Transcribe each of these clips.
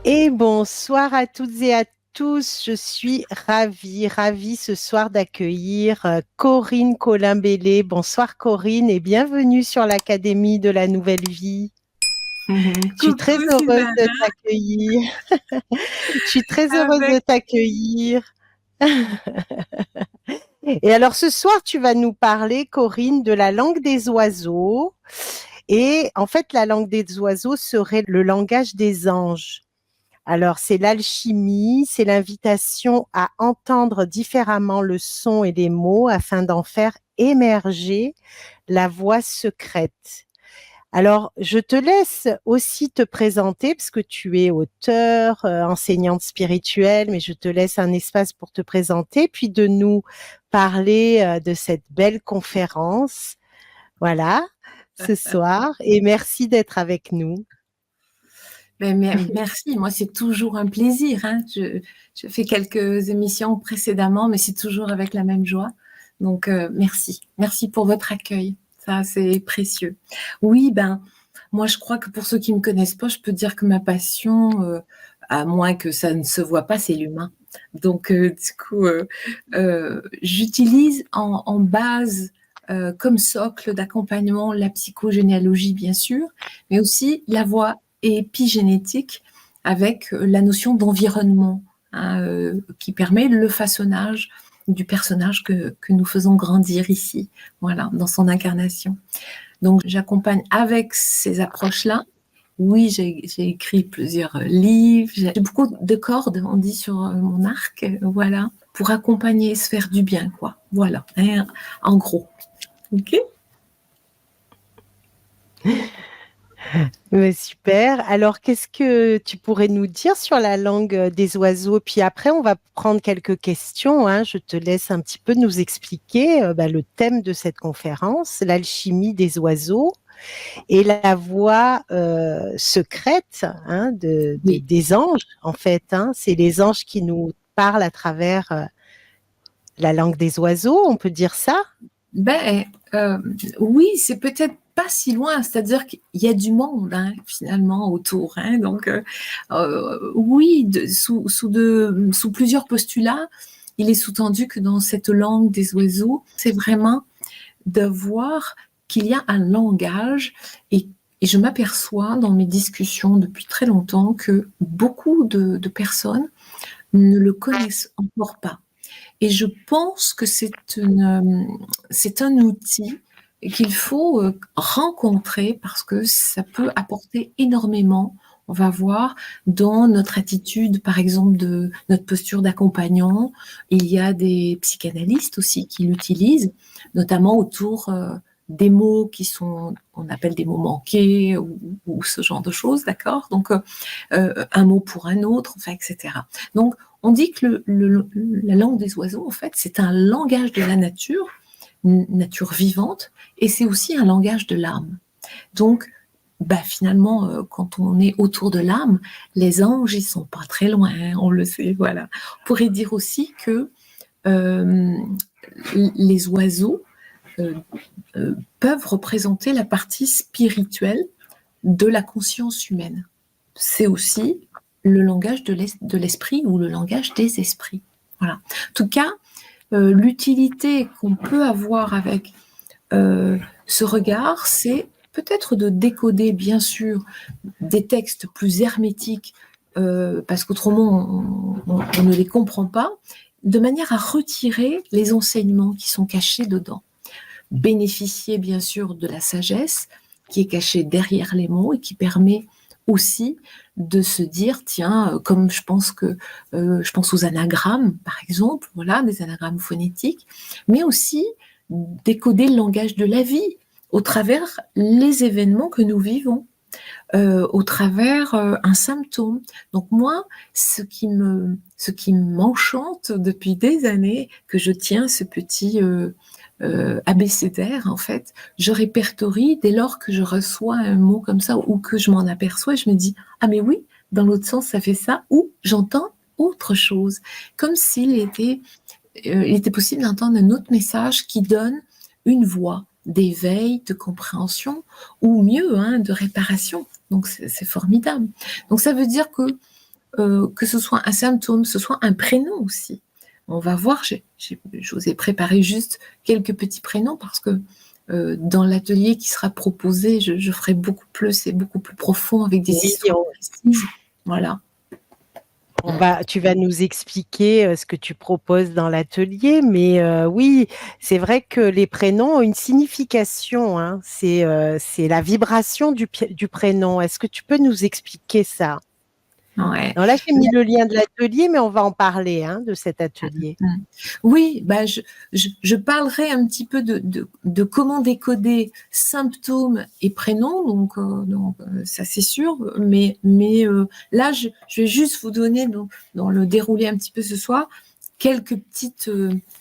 Et bonsoir à toutes et à tous. Je suis ravie ce soir d'accueillir Corinne Colimbellé. Bonsoir Corinne et bienvenue sur l'Académie de la Nouvelle Vie. Je suis très Coucou heureuse Suzanne, de t'accueillir. Je suis très heureuse de avec t'accueillir. Et alors ce soir, tu vas nous parler, Corinne, de la langue des oiseaux. Et en fait, la langue des oiseaux serait le langage des anges. Alors, c'est l'alchimie, c'est l'invitation à entendre différemment le son et les mots afin d'en faire émerger la voix secrète. Alors, je te laisse aussi te présenter parce que tu es auteur, enseignante spirituelle, mais je te laisse un espace pour te présenter, puis de nous parler de cette belle conférence. Voilà, ce soir. Et merci d'être avec nous. merci, moi c'est toujours un plaisir. Hein. Je fais quelques émissions précédemment, mais c'est toujours avec la même joie. Donc merci pour votre accueil. Ça c'est précieux. Oui, moi je crois que pour ceux qui me connaissent pas, je peux dire que ma passion, à moins que ça ne se voit pas, c'est l'humain. Donc du coup, j'utilise en base comme socle d'accompagnement la psychogénéalogie bien sûr, mais aussi la voix épigénétique avec la notion d'environnement hein, qui permet le façonnage du personnage que nous faisons grandir ici, voilà, dans son incarnation. Donc j'accompagne avec ces approches-là. Oui, j'ai écrit plusieurs livres, j'ai beaucoup de cordes, on dit, sur mon arc, voilà, pour accompagner, se faire du bien, quoi. Voilà, hein, en gros. Ok. Super. Alors, qu'est-ce que tu pourrais nous dire sur la langue des oiseaux? Puis après, on va prendre quelques questions, hein. Je te laisse un petit peu nous expliquer le thème de cette conférence, l'alchimie des oiseaux et la voix secrète hein, Oui. des anges, en fait. Hein. C'est les anges qui nous parlent à travers la langue des oiseaux, on peut dire ça? Ben, oui, c'est peut-être pas si loin, c'est-à-dire qu'il y a du monde hein, finalement autour. Hein, donc, oui, sous plusieurs postulats, il est sous-tendu que dans cette langue des oiseaux, c'est vraiment de voir qu'il y a un langage et je m'aperçois dans mes discussions depuis très longtemps que beaucoup de personnes ne le connaissent encore pas. Et je pense que c'est un outil qu'il faut rencontrer parce que ça peut apporter énormément. On va voir dans notre attitude, par exemple, de notre posture d'accompagnant. Il y a des psychanalystes aussi qui l'utilisent, notamment autour des mots qui sont, on appelle des mots manqués ou ce genre de choses, d'accord. Donc, un mot pour un autre, enfin, etc. Donc, on dit que la langue des oiseaux, en fait, c'est un langage de la nature, une nature vivante, et c'est aussi un langage de l'âme. Donc, finalement, quand on est autour de l'âme, les anges, ils sont pas très loin, hein, on le sait, voilà. On pourrait dire aussi que les oiseaux peuvent représenter la partie spirituelle de la conscience humaine. C'est aussi le langage de l'esprit ou le langage des esprits. Voilà. En tout cas, l'utilité qu'on peut avoir avec ce regard, c'est peut-être de décoder, bien sûr, des textes plus hermétiques, parce qu'autrement, on ne les comprend pas, de manière à retirer les enseignements qui sont cachés dedans. Bénéficier, bien sûr, de la sagesse qui est cachée derrière les mots et qui permet aussi de se dire tiens comme je pense aux anagrammes par exemple, voilà, des anagrammes phonétiques, mais aussi décoder le langage de la vie au travers les événements que nous vivons, au travers un symptôme. Donc moi, ce qui m'enchante depuis des années, que je tiens ce petit abécédaire, en fait, je répertorie dès lors que je reçois un mot comme ça ou que je m'en aperçois, je me dis ah mais oui, dans l'autre sens ça fait ça, ou j'entends autre chose, comme il était possible d'entendre un autre message qui donne une voix d'éveil, de compréhension, ou mieux, hein, de réparation. Donc c'est formidable. Donc ça veut dire que que ce soit un symptôme, ce soit un prénom aussi. On va voir, je vous ai préparé juste quelques petits prénoms parce que dans l'atelier qui sera proposé, je ferai beaucoup plus et beaucoup plus profond avec des histoires précises. Voilà. Tu vas nous expliquer ce que tu proposes dans l'atelier, mais oui, c'est vrai que les prénoms ont une signification, hein. C'est la vibration du prénom. Est-ce que tu peux nous expliquer ça? Ouais. Alors là, j'ai mis le lien de l'atelier, mais on va en parler, hein, de cet atelier. Oui, je parlerai un petit peu de comment décoder symptômes et prénoms, donc ça c'est sûr, mais là, je vais juste vous donner, dans le déroulé un petit peu ce soir, quelques petites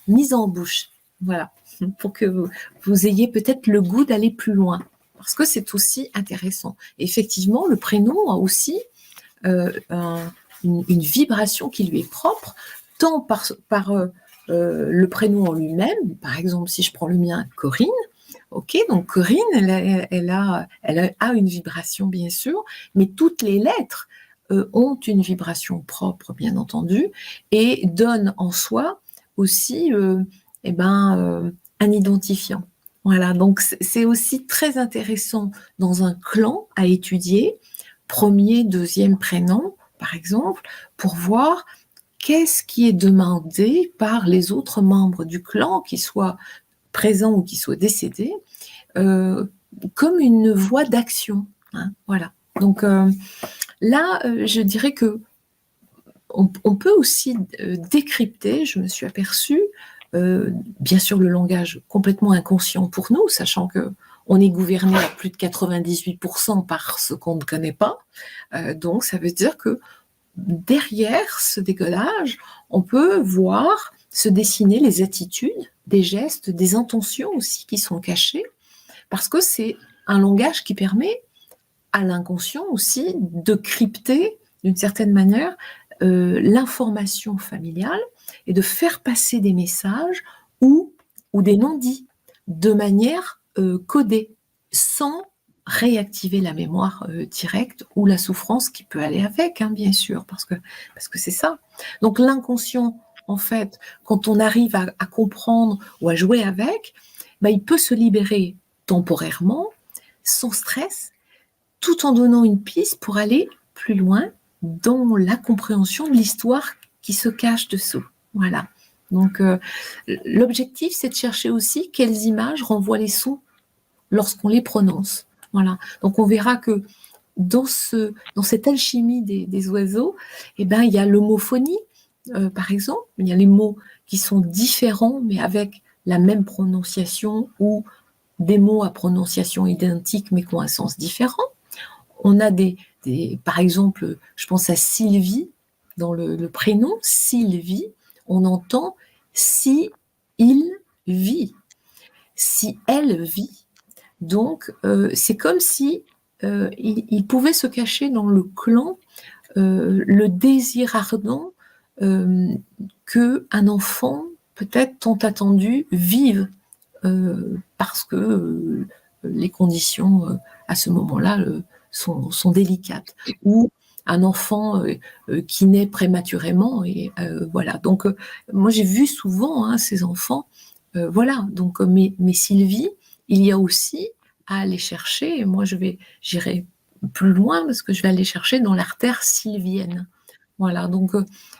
mises en bouche, voilà, pour que vous ayez peut-être le goût d'aller plus loin, parce que c'est aussi intéressant. Et effectivement, le prénom a aussi une vibration qui lui est propre, tant par le prénom en lui-même. Par exemple, si je prends le mien, Corinne, ok, donc Corinne, elle a une vibration, bien sûr, mais toutes les lettres ont une vibration propre, bien entendu, et donnent en soi aussi un identifiant. Voilà, donc c'est aussi très intéressant dans un clan à étudier, premier, deuxième prénom, par exemple, pour voir qu'est-ce qui est demandé par les autres membres du clan, qu'ils soient présents ou qu'ils soient décédés, comme une voie d'action. Hein, voilà. Donc là, je dirais que on peut aussi décrypter, je me suis aperçue, bien sûr le langage complètement inconscient pour nous, sachant que on est gouverné à plus de 98% par ce qu'on ne connaît pas. Donc, ça veut dire que derrière ce décollage, on peut voir se dessiner les attitudes, des gestes, des intentions aussi qui sont cachées, parce que c'est un langage qui permet à l'inconscient aussi de crypter, d'une certaine manière, l'information familiale et de faire passer des messages ou des non-dits de manière codée, sans réactiver la mémoire directe ou la souffrance qui peut aller avec, hein, bien sûr, parce que c'est ça. Donc l'inconscient, en fait, quand on arrive à comprendre ou à jouer avec, il peut se libérer temporairement, sans stress, tout en donnant une piste pour aller plus loin dans la compréhension de l'histoire qui se cache dessous. Voilà. Donc, l'objectif, c'est de chercher aussi quelles images renvoient les sons lorsqu'on les prononce. Voilà. Donc, on verra que dans cette alchimie des oiseaux, il y a l'homophonie, par exemple. Il y a les mots qui sont différents, mais avec la même prononciation, ou des mots à prononciation identique, mais qui ont un sens différent. On a par exemple, je pense à Sylvie, dans le prénom Sylvie, on entend si il vit, si elle vit. Donc, c'est comme si il pouvait se cacher dans le clan le désir ardent qu'un enfant, peut-être tant attendu, vive, parce que les conditions à ce moment-là sont délicates, ou un enfant qui naît prématurément, et voilà. Donc moi j'ai vu souvent ces enfants, voilà. Donc mais Sylvie, il y a aussi à aller chercher, et moi j'irai plus loin parce que je vais aller chercher dans l'artère sylvienne. Voilà, donc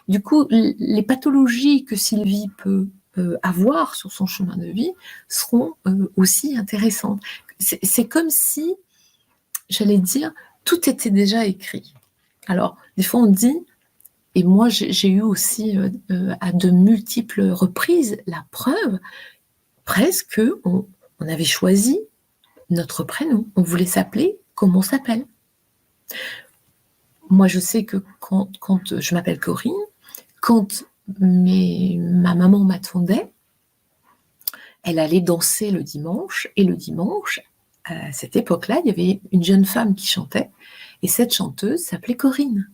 du coup les pathologies que Sylvie peut avoir sur son chemin de vie seront aussi intéressantes. C'est comme si, j'allais dire, tout était déjà écrit. Alors, des fois on dit, et moi j'ai eu aussi à de multiples reprises la preuve, presque on avait choisi notre prénom, on voulait s'appeler comme on s'appelle. Moi je sais que quand je m'appelle Corinne, quand ma maman m'attendait, elle allait danser le dimanche, et le dimanche, à cette époque-là, il y avait une jeune femme qui chantait, et cette chanteuse s'appelait Corinne.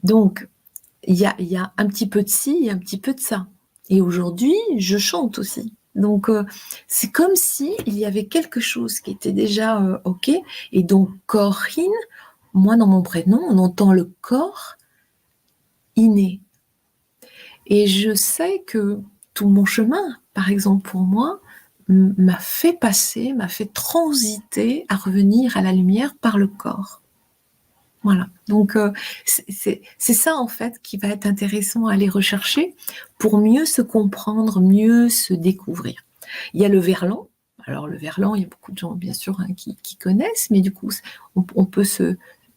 Donc, il y a un petit peu de ci et un petit peu de ça. Et aujourd'hui, je chante aussi. Donc, c'est comme si il y avait quelque chose qui était déjà OK. Et donc, Corinne, moi, dans mon prénom, on entend le corps inné. Et je sais que tout mon chemin, par exemple pour moi, m'a fait passer, m'a fait transiter à revenir à la lumière par le corps. Voilà. Donc, c'est ça, en fait, qui va être intéressant à aller rechercher pour mieux se comprendre, mieux se découvrir. Il y a le verlan. Alors, le verlan, il y a beaucoup de gens, bien sûr, hein, qui connaissent, mais du coup, on peut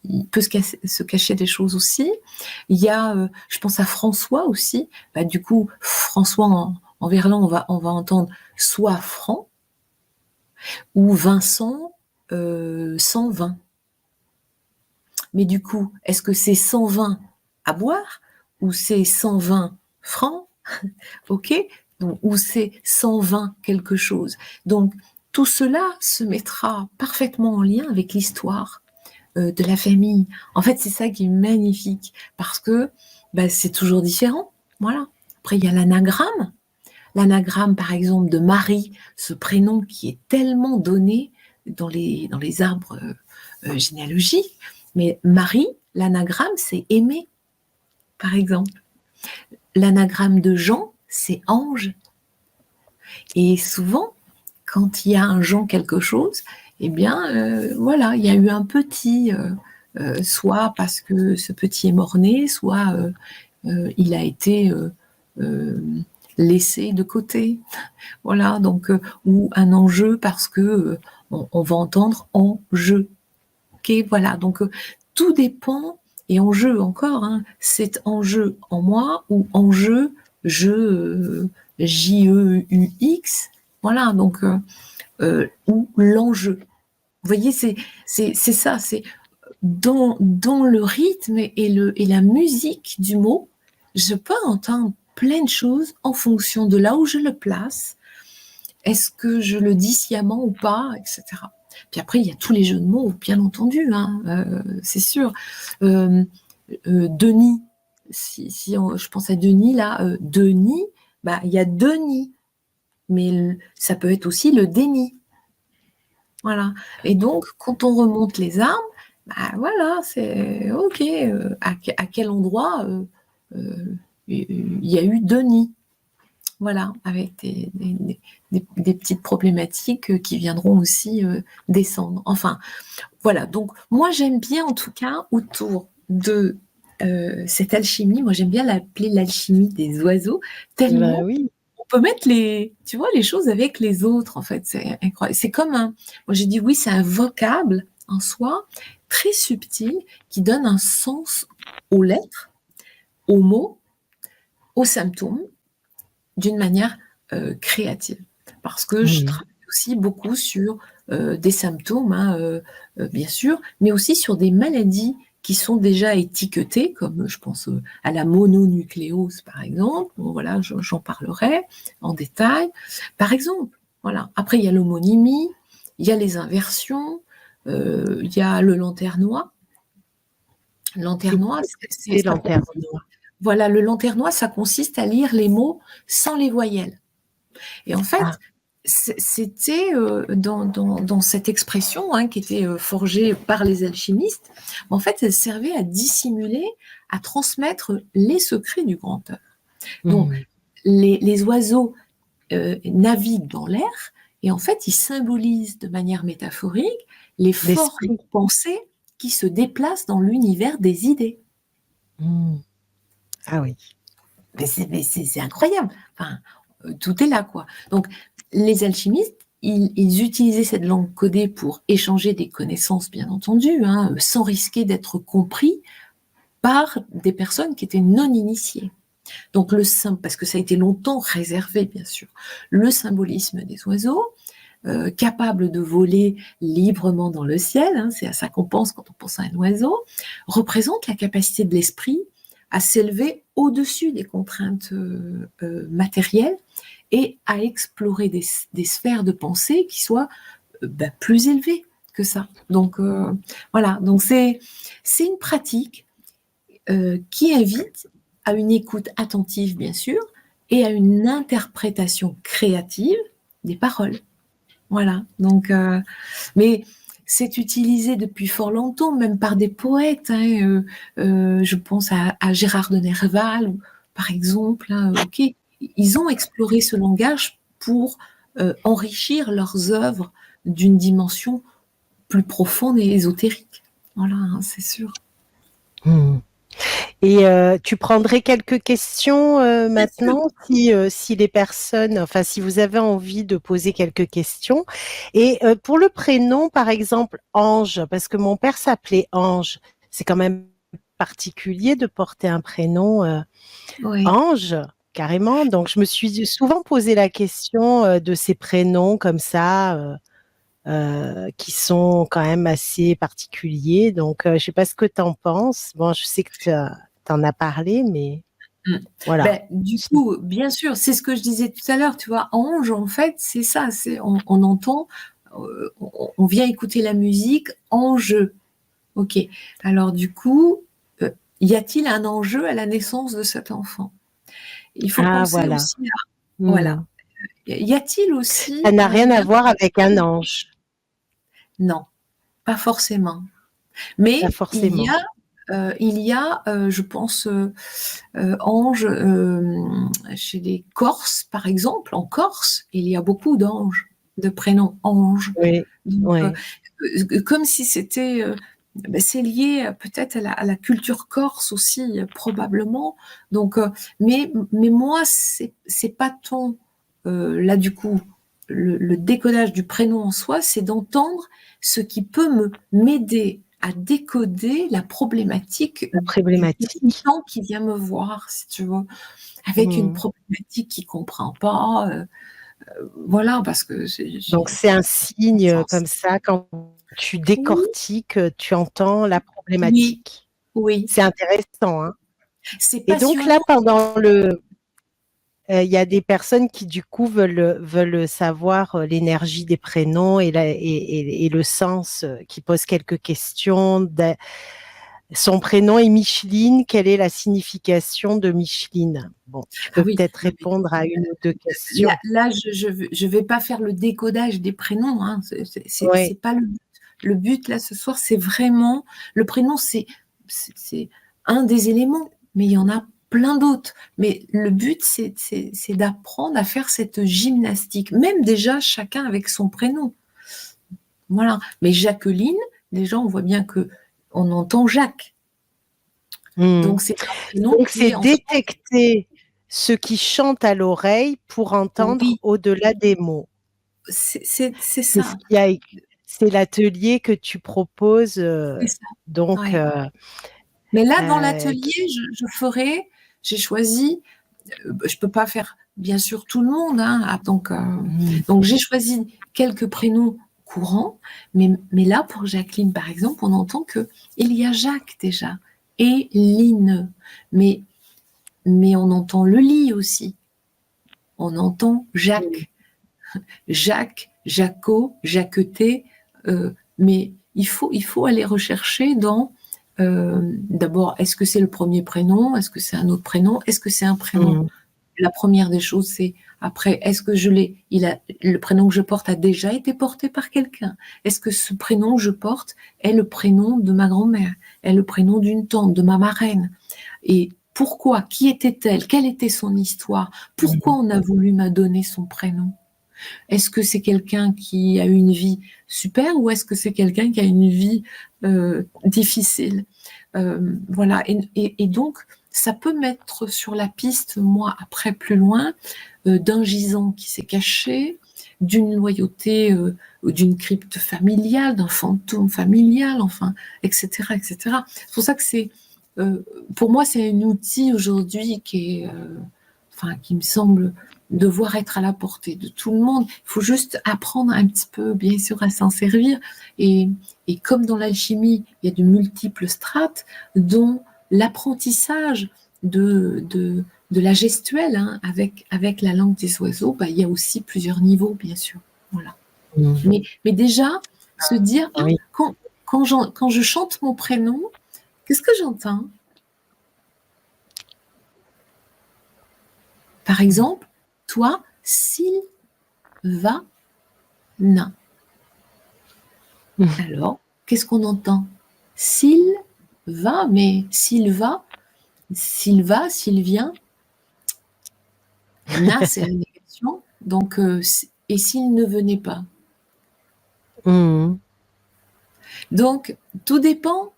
il peut se cacher des choses aussi. Il y a, je pense à François aussi. Bah, du coup, François, en verlan, on va entendre soit franc ou Vincent sans vin. Mais du coup, est-ce que c'est 120 à boire ou c'est 120 francs? Ok. Donc, ou c'est 120 quelque chose. Donc, tout cela se mettra parfaitement en lien avec l'histoire de la famille. En fait, c'est ça qui est magnifique parce que bah, c'est toujours différent. Voilà. Après, il y a l'anagramme. L'anagramme, par exemple, de Marie, ce prénom qui est tellement donné dans les arbres généalogiques. Mais Marie, l'anagramme, c'est aimer, par exemple. L'anagramme de Jean, c'est ange. Et souvent, quand il y a un Jean quelque chose, eh bien, voilà, il y a eu un petit, soit parce que ce petit est mort-né, soit il a été laissé de côté. Voilà, donc, ou un enjeu parce que on va entendre enjeu. Ok, voilà, donc tout dépend, et enjeu encore, hein, c'est enjeu en moi ou enjeu, J-E-U-X, voilà, donc, ou l'enjeu. Vous voyez, c'est ça, c'est dans le rythme et la musique du mot, je peux entendre plein de choses en fonction de là où je le place. Est-ce que je le dis sciemment ou pas, etc. Puis après, il y a tous les jeux de mots, bien entendu, hein, c'est sûr. Denis, si je pense à Denis, là, Denis, bah, il y a Denis, mais ça peut être aussi le déni. Voilà. Et donc, quand on remonte les armes, bah, voilà, c'est OK. À quel endroit il y a eu Denis? Voilà, avec des petites problématiques qui viendront aussi descendre. Enfin, voilà. Donc, moi, j'aime bien, en tout cas, autour de cette alchimie, moi, j'aime bien l'appeler l'alchimie des oiseaux, tellement oui. on peut mettre tu vois, les choses avec les autres, en fait. C'est incroyable. C'est comme moi, j'ai dit oui, c'est un vocable en soi, très subtil, qui donne un sens aux lettres, aux mots, aux symptômes, d'une manière créative. Parce que je travaille aussi beaucoup sur des symptômes, hein, bien sûr, mais aussi sur des maladies qui sont déjà étiquetées, comme je pense à la mononucléose, par exemple. Bon, voilà, j'en parlerai en détail. Par exemple, voilà. Après, il y a l'homonymie, il y a les inversions, il y a le lanternois. Lanternois, c'est lanternois. Voilà, le lanternois, ça consiste à lire les mots sans les voyelles. Et en fait, c'était dans cette expression hein, qui était forgée par les alchimistes, en fait, elle servait à dissimuler, à transmettre les secrets du grand œuvre. Donc, les oiseaux naviguent dans l'air et en fait, ils symbolisent de manière métaphorique les forces de pensée qui se déplacent dans l'univers des idées. Ah oui. Mais c'est incroyable. Enfin, tout est là, quoi. Donc, les alchimistes, ils utilisaient cette langue codée pour échanger des connaissances, bien entendu, hein, sans risquer d'être compris par des personnes qui étaient non initiées. Donc, parce que ça a été longtemps réservé, bien sûr, le symbolisme des oiseaux, capables de voler librement dans le ciel, hein, c'est à ça qu'on pense quand on pense à un oiseau, représente la capacité de l'esprit à s'élever au-dessus des contraintes matérielles et à explorer des sphères de pensée qui soient plus élevées que ça. Donc voilà, donc c'est une pratique qui invite à une écoute attentive, bien sûr, et à une interprétation créative des paroles. Voilà, donc, mais c'est utilisé depuis fort longtemps, même par des poètes. Je pense à Gérard de Nerval, par exemple. Ok, ils ont exploré ce langage pour enrichir leurs œuvres d'une dimension plus profonde et ésotérique. Voilà, c'est sûr. Et tu prendrais quelques questions maintenant si les personnes, enfin si vous avez envie de poser quelques questions. Et pour le prénom, par exemple, Ange, parce que mon père s'appelait Ange, c'est quand même particulier de porter un prénom Oui. Ange, carrément. Donc je me suis souvent posé la question de ces prénoms comme ça. Qui sont quand même assez particuliers. Donc, je sais pas ce que tu en penses. Bon, je sais que tu en as parlé, mais voilà. Du coup, bien sûr, c'est ce que je disais tout à l'heure, tu vois, ange, en fait, c'est ça, on entend, on vient écouter la musique, enjeu. Ok. Alors, du coup, y a-t-il un enjeu à la naissance de cet enfant? Il faut Ah, penser voilà. aussi à, voilà. Y a-t-il Ça aussi n'a un rien à lien? voir avec un ange, Non, pas forcément. pas Mais forcément. il y a, je pense, anges chez les Corses, par exemple. En Corse, il y a beaucoup d'anges, de prénoms anges. Oui, Donc, oui. comme si c'était, c'est lié peut-être à la culture corse aussi, probablement. Donc, mais moi, c'est pas tant là du coup le décodage du prénom en soi, c'est d'entendre ce qui peut m'aider à décoder la problématique La du problématique. débutant qui vient me voir, si tu veux, avec une Hmm. problématique qu'il comprend pas. Voilà, parce que Donc, j'ai c'est un signe sens. comme ça, quand tu Oui, décortiques, tu entends la oui, problématique. oui. C'est intéressant, hein. C'est Et donc là, passionnant. pendant il y a des personnes qui du coup veulent savoir l'énergie des prénoms et le sens, qui posent quelques questions. Son prénom est Micheline. Quelle est la signification de Micheline? Bon, tu Ah peux oui, peut-être non, mais répondre à une ou deux là, questions. je vais pas faire le décodage des prénoms, hein. C'est Oui. pas le but. Le but là ce soir, c'est vraiment le prénom, c'est un des éléments, mais il y en a plein d'autres. Mais le but, c'est d'apprendre à faire cette gymnastique, même déjà chacun avec son prénom. Voilà. Mais Jacqueline, déjà, on voit bien que on entend Jacques. Hmm. Donc c'est un prénom Donc qui c'est est en soi, détecter ce qui chante à l'oreille pour entendre oui, au-delà des mots. c'est C'est ce ça, qu'il y a c'est l'atelier que tu proposes, c'est ça. donc Ouais. Mais là, dans qui l'atelier, j'ai choisi, je peux pas faire bien sûr tout le monde, hein, mmh, donc j'ai choisi quelques prénoms courants, mais là pour Jacqueline par exemple, on entend que il y a Jacques déjà et Line, mais on entend le lit aussi, on entend mmh, Jacques, Jaco, Jacqueté, mais il faut aller rechercher dans d'abord, est-ce que c'est le premier prénom? Est-ce que c'est un autre prénom? Est-ce que c'est un prénom? mmh, La première des choses, c'est après, est-ce que le prénom que je porte a déjà été porté par quelqu'un? Est-ce que ce prénom que je porte est le prénom de ma grand-mère? Est le prénom d'une tante, de ma marraine? Et pourquoi? Qui était-elle? Quelle était son histoire? Pourquoi mmh, on a voulu m'a donner son prénom? Est-ce que c'est quelqu'un qui a une vie super ou est-ce que c'est quelqu'un qui a une vie difficile? Voilà. Et donc, ça peut mettre sur la piste, moi, après plus loin, d'un gisant qui s'est caché, d'une loyauté, d'une crypte familiale, d'un fantôme familial, enfin, etc., etc. C'est pour ça que pour moi, c'est un outil aujourd'hui qui me semble devoir être à la portée de tout le monde. Il faut juste apprendre un petit peu, bien sûr, à s'en servir. Et, et comme dans l'alchimie, il y a de multiples strates, dont l'apprentissage de la gestuelle, hein, avec la langue des oiseaux, bah, il y a aussi plusieurs niveaux, bien sûr. Voilà. mmh. Mais déjà, se dire, ah, Oui. quand je chante mon prénom, qu'est-ce que j'entends? Par exemple, toi, Sylvana. Alors, qu'est-ce qu'on entend? S'il va, mais s'il va, s'il vient, na, c'est la négation. Donc, et s'il ne venait pas? Mhm. Donc, tout dépend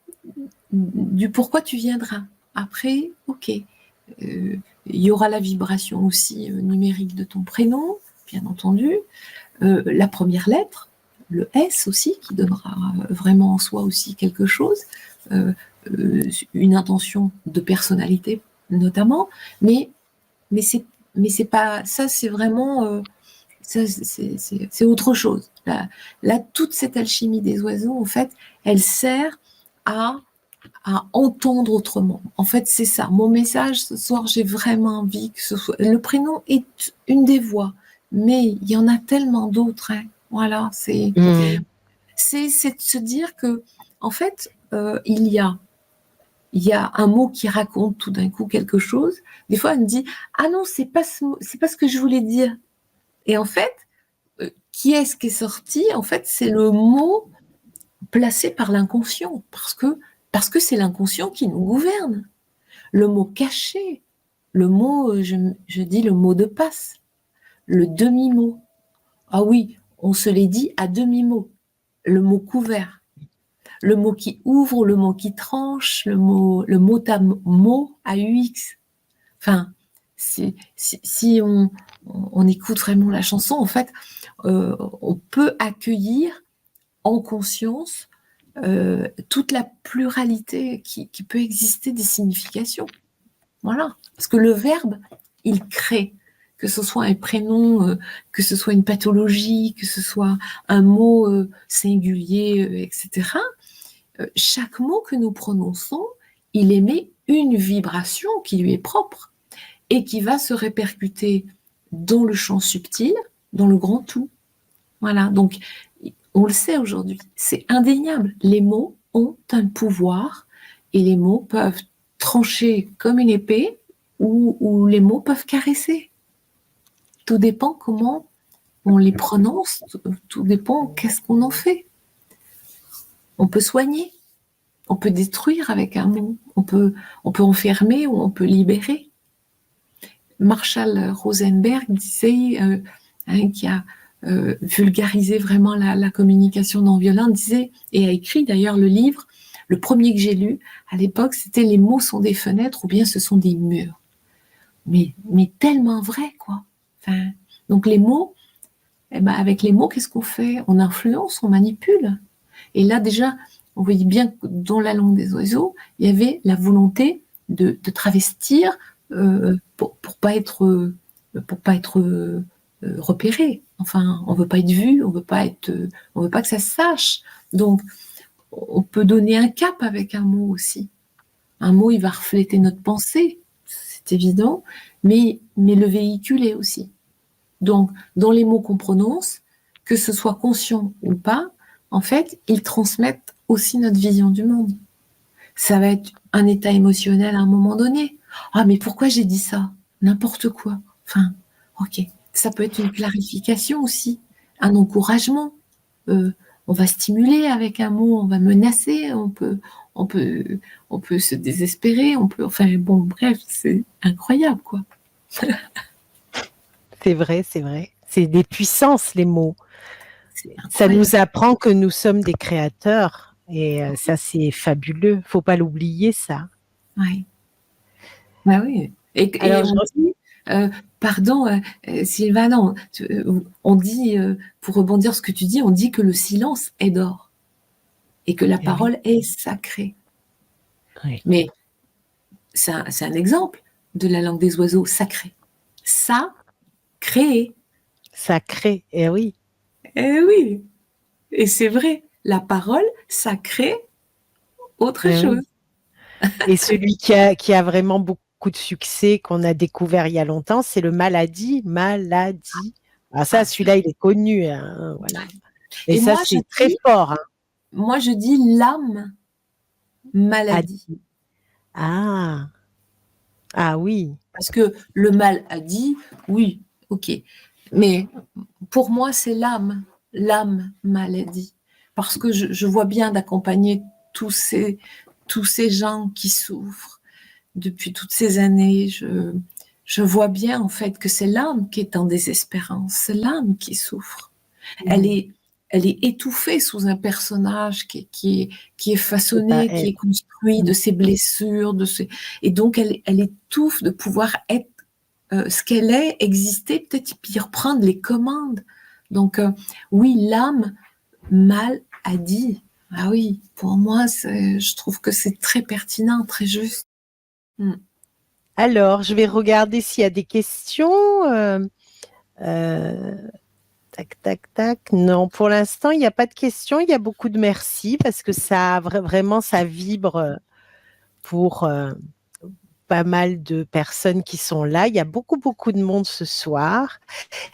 du pourquoi tu viendras. Après, ok. Il y aura la vibration aussi numérique de ton prénom, bien entendu. La première lettre, le S aussi, qui donnera vraiment en soi aussi quelque chose. Une intention de personnalité notamment. Mais c'est pas... Ça, c'est vraiment... c'est autre chose. Là, toute cette alchimie des oiseaux, en fait, elle sert à entendre autrement. En fait, c'est ça. Mon message ce soir, j'ai vraiment envie que ce soit. Le prénom est une des voix, mais il y en a tellement d'autres. Hein. Voilà, Mhm. c'est de se dire que, en fait, il y a un mot qui raconte tout d'un coup quelque chose. Des fois, elle me dit ah non, c'est pas ce que je voulais dire. Et en fait, qui est-ce qui est sorti? En fait, c'est le mot placé par l'inconscient, parce que c'est l'inconscient qui nous gouverne. Le mot caché, le mot, je dis le mot de passe, le demi-mot. Ah oui, on se l'est dit à demi-mot. Le mot couvert, le mot qui ouvre, le mot qui tranche, le mot à mot à UX. Enfin, si on écoute vraiment la chanson, en fait, on peut accueillir en conscience toute la pluralité qui peut exister des significations. Voilà. Parce que le verbe, il crée. Que ce soit un prénom, que ce soit une pathologie, que ce soit un mot singulier, etc. Chaque mot que nous prononçons, il émet une vibration qui lui est propre et qui va se répercuter dans le champ subtil, dans le grand tout. Voilà. Donc, on le sait aujourd'hui, c'est indéniable. Les mots ont un pouvoir et les mots peuvent trancher comme une épée ou les mots peuvent caresser. Tout dépend comment on les prononce, tout dépend qu'est-ce qu'on en fait. On peut soigner, on peut détruire avec un mot, on peut enfermer ou on peut libérer. Marshall Rosenberg disait, qui a vulgarisé vraiment la communication non violente, disait, et a écrit d'ailleurs le livre, le premier que j'ai lu à l'époque, c'était Les mots sont des fenêtres ou bien ce sont des murs. Mais tellement vrai, quoi. Enfin, donc les mots, eh ben, avec les mots, qu'est-ce qu'on fait? On influence, on manipule. Et là, déjà, on voyait bien que dans la langue des oiseaux, il y avait la volonté de travestir pour pas être repéré. Enfin, on veut pas être vu, on veut pas que ça se sache. Donc, on peut donner un cap avec un mot aussi. Un mot, il va refléter notre pensée, c'est évident, mais le véhiculer aussi. Donc, dans les mots qu'on prononce, que ce soit conscient ou pas, en fait, ils transmettent aussi notre vision du monde. Ça va être un état émotionnel à un moment donné. Ah, mais pourquoi j'ai dit ça? N'importe quoi. Enfin, ok. Ça peut être une clarification aussi, un encouragement. Euh, on va stimuler avec un mot, on va menacer, on peut, on peut se désespérer, on peut, enfin bon, bref, c'est incroyable, quoi. C'est vrai, c'est vrai. C'est des puissances, les mots. C'est Ça incroyable. nous apprend que nous sommes des créateurs. Et ça, c'est fabuleux. Faut pas l'oublier, ça. Ouais. Bah oui. Et Alors, on dit, pardon, Sylvain, non, on dit, pour rebondir sur ce que tu dis, on dit que le silence est d'or et que la eh oui, parole est sacrée. oui. Mais c'est un exemple de la langue des oiseaux sacrée. Ça, créé. Ça crée, eh oui. Eh oui, et c'est vrai, la parole, ça crée autre Eh chose. oui. Et celui qui a vraiment beaucoup de succès, qu'on a découvert il y a longtemps, c'est le maladie, maladie. Ah, ça, Ah, celui-là, il est connu, hein, voilà. ouais. Et Et ça, c'est très fort, hein. moi je dis l'âme maladie. Adi. Ah, ah oui. Parce que le mal a dit, oui, ok. Mais pour moi, c'est l'âme maladie. parce que je vois bien d'accompagner tous ces gens qui souffrent depuis toutes ces années. Je vois bien en fait que c'est l'âme qui est en désespérance, c'est l'âme qui souffre. Elle est étouffée sous un personnage qui est façonné, qui est construit de ses blessures, et donc elle étouffe de pouvoir être ce qu'elle est, exister, peut-être y reprendre les commandes. Donc oui, l'âme mal a dit. Ah oui, pour moi, je trouve que c'est très pertinent, très juste. Alors, je vais regarder s'il y a des questions. Tac, tac, tac. Non, pour l'instant, il n'y a pas de questions. Il y a beaucoup de merci parce que ça vraiment, ça vibre pour pas mal de personnes qui sont là. Il y a beaucoup, beaucoup de monde ce soir.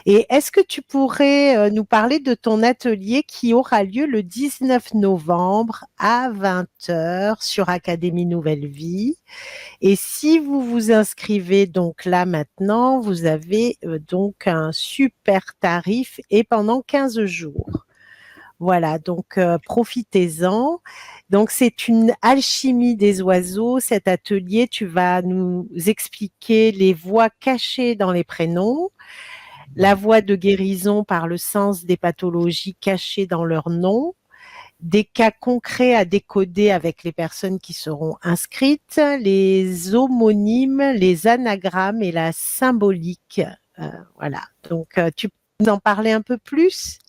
Et est-ce que tu pourrais nous parler de ton atelier qui aura lieu le 19 novembre à 20 heures sur Académie Nouvelle Vie? Et si vous vous inscrivez donc là maintenant, vous avez donc un super tarif et pendant 15 jours. Voilà, donc profitez-en. Donc c'est une alchimie des oiseaux. Cet atelier, tu vas nous expliquer les voies cachées dans les prénoms, la voie de guérison par le sens des pathologies cachées dans leur nom, des cas concrets à décoder avec les personnes qui seront inscrites, les homonymes, les anagrammes et la symbolique. Voilà. Donc, tu peux nous en parler un peu plus?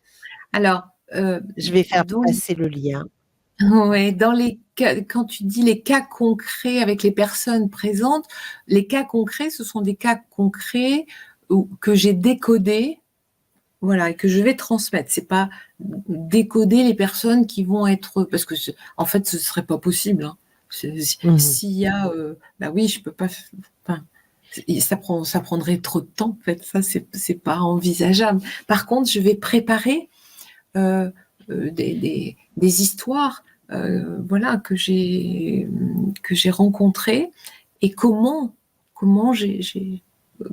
Alors, je vais faire passer le lien. Ouais, quand tu dis les cas concrets avec les personnes présentes, les cas concrets, ce sont des cas concrets que j'ai décodés, voilà, et que je vais transmettre. C'est pas décoder les personnes qui vont être, parce que en fait, ce serait pas possible. Hein. S'il y a, bah oui, je peux pas. Enfin, ça prendrait trop de temps. En fait, ça, c'est pas envisageable. Par contre, je vais préparer des histoires, voilà, que j'ai rencontrées, et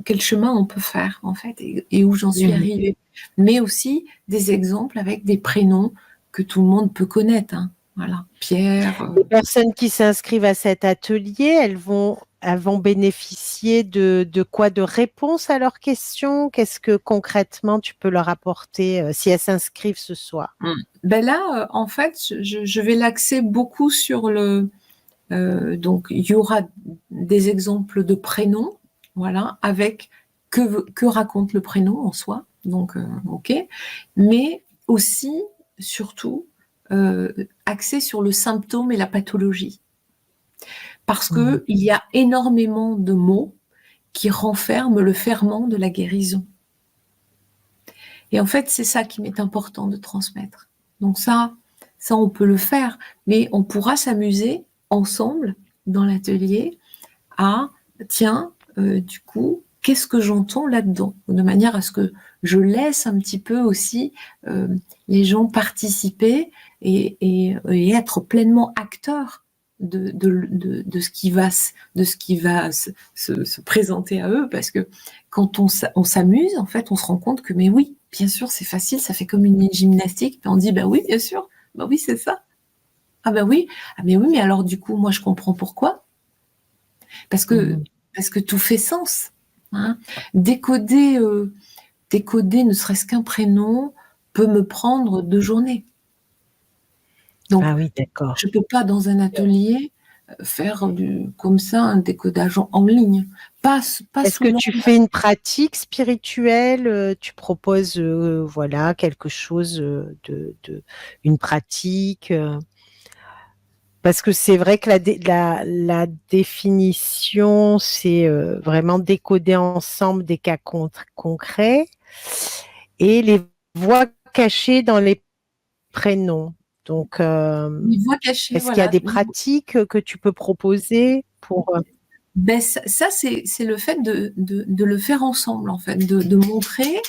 quel chemin on peut faire en fait, et où j'en suis arrivée. Mais aussi des exemples avec des prénoms que tout le monde peut connaître. Hein. Voilà, Pierre. Les personnes qui s'inscrivent à cet atelier, elles vont bénéficier de quoi? De réponses à leurs questions? Qu'est-ce que concrètement tu peux leur apporter si elles s'inscrivent ce soir? Ben là, en fait, je vais l'axer beaucoup sur donc, il y aura des exemples de prénoms, voilà, avec que raconte le prénom en soi. Donc, ok. Mais aussi, surtout, axé sur le symptôme et la pathologie. Parce que il y a énormément de mots qui renferment le ferment de la guérison. Et en fait, c'est ça qui m'est important de transmettre. Donc ça, on peut le faire, mais on pourra s'amuser ensemble dans l'atelier à, tiens, du coup, qu'est-ce que j'entends là-dedans? De manière à ce que je laisse un petit peu aussi les gens participer et être pleinement acteurs de ce qui va se présenter à eux, parce que quand on s'amuse, en fait, on se rend compte que, mais oui, bien sûr, c'est facile, ça fait comme une gymnastique, puis on dit, bah oui, bien sûr, bah oui, c'est ça. Ah bah oui, ah mais oui, mais alors du coup, moi, je comprends pourquoi. Parce que tout fait sens. Hein. Décoder ne serait-ce qu'un prénom peut me prendre 2 journées. Donc, ah oui, d'accord. Je peux pas dans un atelier faire comme ça un décodage en ligne. Est-ce que tu fais une pratique spirituelle? Tu proposes voilà, quelque chose une pratique? Parce que c'est vrai que la définition, c'est vraiment décoder ensemble des cas concrets et les voix cachées dans les prénoms. Donc, les voix cachées, est-ce qu'il y a voilà. des pratiques que tu peux proposer pour... Ben, ça c'est le fait de le faire ensemble, en fait, de montrer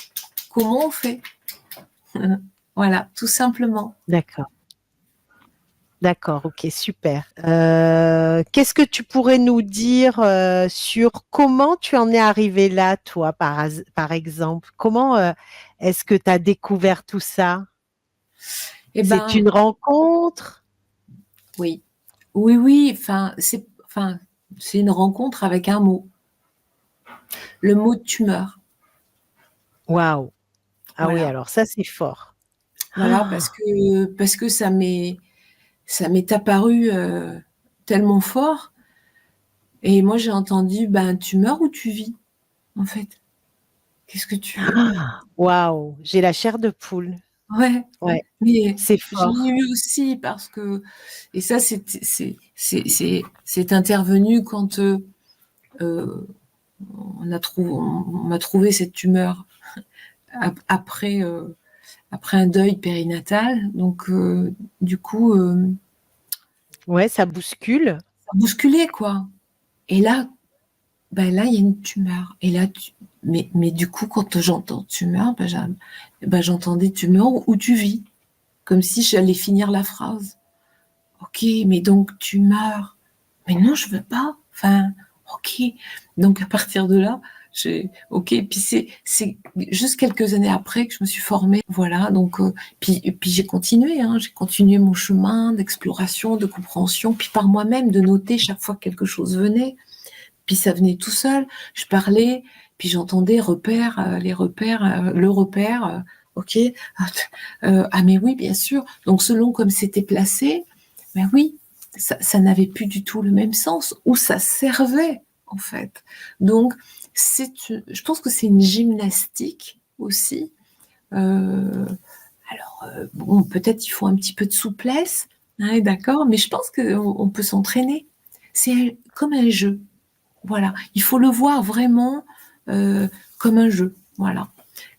comment on fait. Voilà, tout simplement. D'accord. D'accord, ok, super. Qu'est-ce que tu pourrais nous dire sur comment tu en es arrivé là, toi, par exemple? Comment est-ce que tu as découvert tout ça? Eh C'est ben, une rencontre? oui. Oui, oui, c'est une rencontre avec un mot. Le mot tumeur. Waouh! Ah oui, Voilà. alors ça, c'est fort. Voilà, Ah, parce que ça m'est apparu tellement fort. Et moi, j'ai entendu, ben, tu meurs ou tu vis, en fait. Qu'est-ce que tu veux? waouh! J'ai la chair de poule. Ouais, Ouais, mais c'est je l'ai fort. eu aussi parce que, et ça, c'est intervenu quand on m'a trouvé cette tumeur après, après un deuil périnatal. Donc, du coup, Ouais, ça bouscule. ça bousculait, quoi. Et là, ben là, il y a une tumeur. Et là, mais du coup, quand j'entends tumeur, ben, j'entendais tumeur où tu vis. Comme si j'allais finir la phrase. Ok, mais donc tu meurs. Mais non, je veux pas. Enfin, ok. Donc à partir de là, ok. Puis c'est juste quelques années après que je me suis formée. Voilà. Donc puis j'ai continué. Hein, j'ai continué mon chemin d'exploration, de compréhension. Puis par moi-même de noter chaque fois que quelque chose venait. Puis ça venait tout seul. Je parlais. Puis j'entendais repères, les repères, le repère. Ok. Ah mais oui, bien sûr. Donc selon comme c'était placé, ben oui, ça n'avait plus du tout le même sens, ou ça servait en fait. Donc je pense que c'est une gymnastique aussi. Euh, bon, peut-être il faut un petit peu de souplesse, hein, d'accord, mais je pense qu'on peut s'entraîner. C'est comme un jeu, voilà. Il faut le voir vraiment comme un jeu, voilà.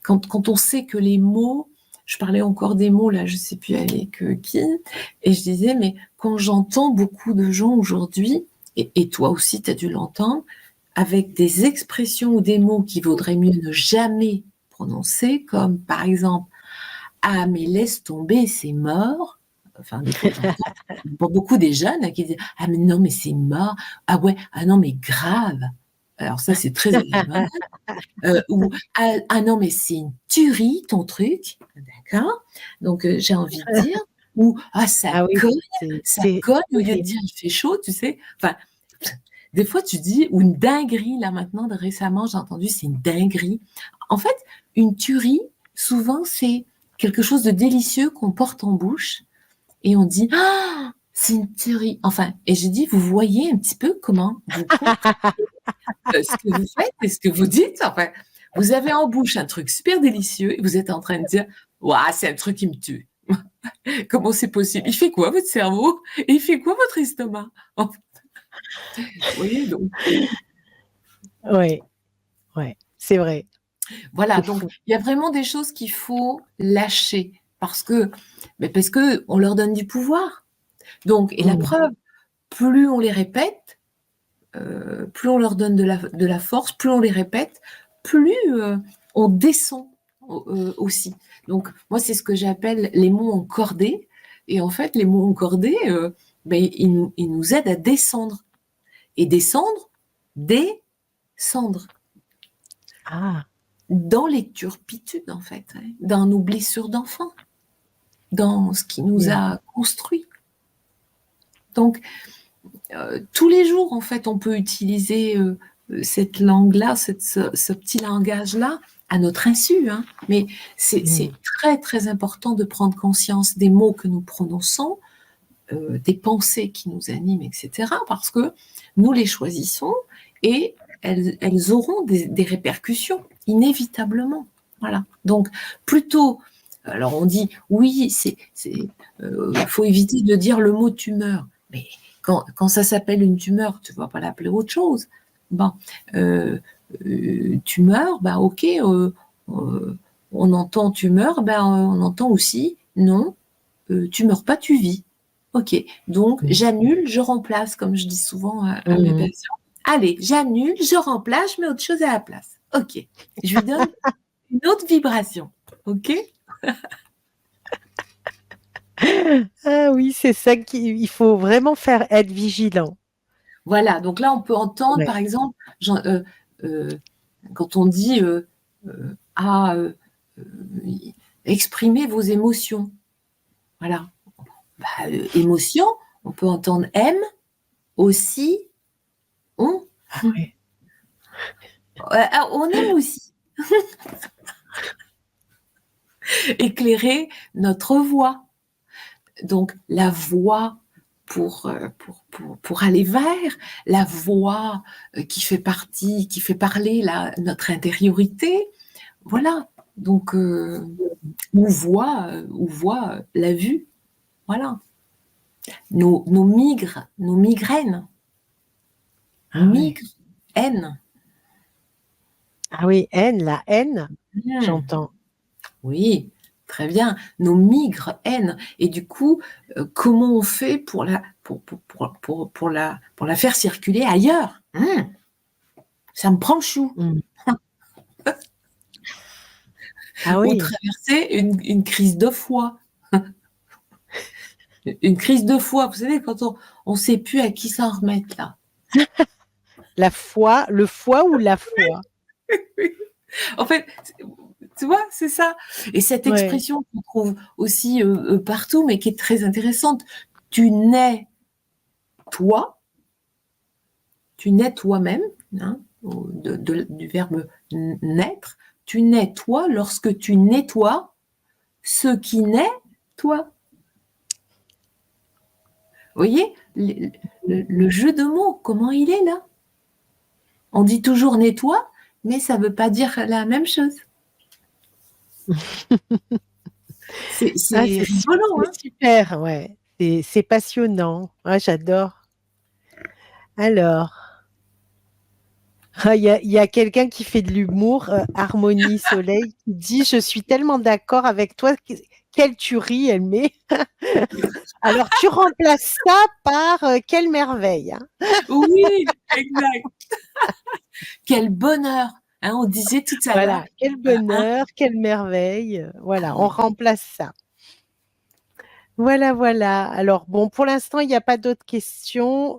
Quand on sait que les mots, je parlais encore des mots là, je sais plus avec qui, et je disais, mais quand j'entends beaucoup de gens aujourd'hui, et toi aussi tu as dû l'entendre, avec des expressions ou des mots qui vaudrait mieux ne jamais prononcer, comme par exemple, ah mais laisse tomber, c'est mort. Enfin, des fois j'entends pour beaucoup des jeunes qui disent, ah mais non mais c'est mort, ah ouais, ah non mais grave. Alors ça c'est très à la mode. Ou ah non mais c'est une tuerie ton truc, d'accord. Donc j'ai envie de dire, ou ah Ah oui, ça cogne au lieu de terrible. dire il fait chaud, tu sais. Enfin, des fois tu dis, ou une dinguerie là maintenant récemment j'ai entendu c'est une dinguerie. En fait, une tuerie souvent c'est quelque chose de délicieux qu'on porte en bouche et on dit ah c'est une tuerie. Enfin, et j'ai dit vous voyez un petit peu comment vous comprenez ce que vous faites et ce que vous dites. Enfin, vous avez en bouche un truc super délicieux et vous êtes en train de dire waouh, c'est un truc qui me tue. Comment c'est possible? Il fait quoi votre cerveau? Et il fait quoi votre estomac? Vous voyez, donc Ouais, ouais, c'est vrai, voilà. c'est Donc fou. il y a vraiment des choses qu'il faut lâcher parce que on leur donne du pouvoir. Donc et la Mmh. preuve, plus on les répète, plus on leur donne de la force, plus on les répète, plus on descend aussi. Donc moi, c'est ce que j'appelle les mots encordés. Et en fait, les mots encordés, ben, ils nous aident à descendre. Et descendre, descendre. Ah, Dans les turpitudes, en fait, hein, dans nos blessures d'enfant, dans ce qui nous mmh. a construit. Donc, tous les jours, en fait, on peut utiliser cette langue-là, ce petit langage-là, à notre insu. Hein. Mais c'est Mmh. très, très important de prendre conscience des mots que nous prononçons, des pensées qui nous animent, etc. Parce que nous les choisissons et elles auront des répercussions, inévitablement. Voilà. Donc, plutôt, alors on dit, oui, faut éviter de dire le mot tumeur. Mais quand ça s'appelle une tumeur, tu ne vas pas l'appeler autre chose. Bon, euh, tumeur, ben ok, on entend tumeur, ben on entend aussi non, tu meurs pas, tu vis. Ok, donc Mmh. j'annule, je remplace, comme je dis souvent à mes Mmh. patients. Allez, j'annule, je remplace, je mets autre chose à la place. Ok, je lui donne une autre vibration. Ok. Ah oui, c'est ça qu'il faut vraiment faire être vigilant. Voilà, donc là, on peut entendre, Ouais. par exemple, euh, quand on dit ah, exprimer vos émotions. Voilà. Émotion, on peut entendre aime, aussi, on. Oui. On aime aussi. Éclairer notre voix. Donc, la voix pour aller vers, la voix qui fait partie, qui fait parler notre intériorité. Voilà. Donc, ou voix la vue. Voilà. Nos migraines. Ah ouais. Haine. Ah oui, haine, la haine, j'entends. Oui, très bien. Nos migraines. Et du coup, comment on fait pour la faire circuler ailleurs? Ça me prend le chou. Ah Ou oui. traverser une crise de foi. Une crise de foi, vous savez, quand on ne sait plus à qui s'en remettre, là. La foi, le foie ou la foi? En fait, tu vois, c'est ça. Et cette Ouais. expression qu'on trouve aussi partout, mais qui est très intéressante, tu nais toi, tu nais toi-même, hein, du verbe naître, tu nais toi lorsque tu nettoies ce qui naît toi. Vous voyez le jeu de mots, comment il est là? On dit toujours nettoie, mais ça ne veut pas dire la même chose. C'est Ah, rigolo, hein? c'est super, ouais. C'est passionnant. Ah, j'adore. Alors, il y a quelqu'un qui fait de l'humour, Harmonie Soleil, qui dit: «Je suis tellement d'accord avec toi, quelle tuerie!» elle met. Alors tu remplaces ça par, «Quelle merveille!» hein. Oui, exact. Quel bonheur, hein, on disait tout à l'heure, Voilà, quel hein? bonheur, quelle merveille, voilà, on remplace ça. Voilà, voilà. Alors bon, pour l'instant, il n'y a pas d'autres questions,